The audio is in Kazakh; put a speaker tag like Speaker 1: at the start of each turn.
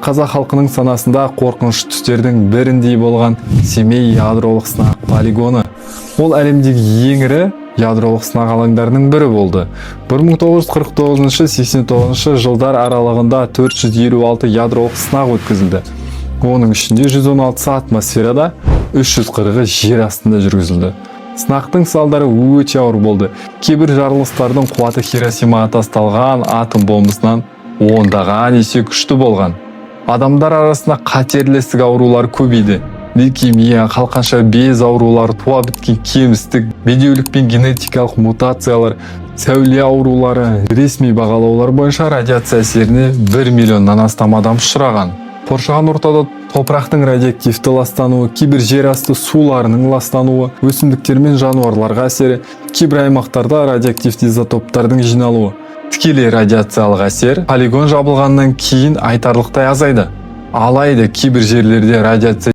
Speaker 1: қазақ халқының санасында қорқыныш түстердің біріндей болған Семей ядролық сынақ полигоны. Ол әлемдегі ең ірі ядролық сынақ алаңдарының бірі болды. 1949-89 жылдар аралығында 456 ядролық сынақ өткізілді. Оның ішінде 116 атмосферада, 340-ы жер астында жүргізілді. Сынақтың салдары өте ауыр болды. Кейбір жарылыстардың қуаты Хиросимаға тасталған атом бомбасынан ондаған есе күшті болған. Адамдар арасында қатерлі ісік аурулар көбейді. Лейкемия, қалқанша без аурулары, туа біткен кемістік, бедеулік пен генетикалық мутациялар, сәуле аурулары, ресми бағалаулар бойынша радиация әсеріне 1 миллионнан астам адам ұшыраған. Қоршаған ортада топырақтың радиоактивті ластануы, кейбір жер асты суларының ластануы, өсімдіктер мен жануарларға әсері, кейбір аймақтарда радиоактивті изотоптардың жиналуы. Тікелей радиациялық әсер полигон жабылғаннан кейін айтарлықтай азайды. Алайда кейбір жерлерде радиация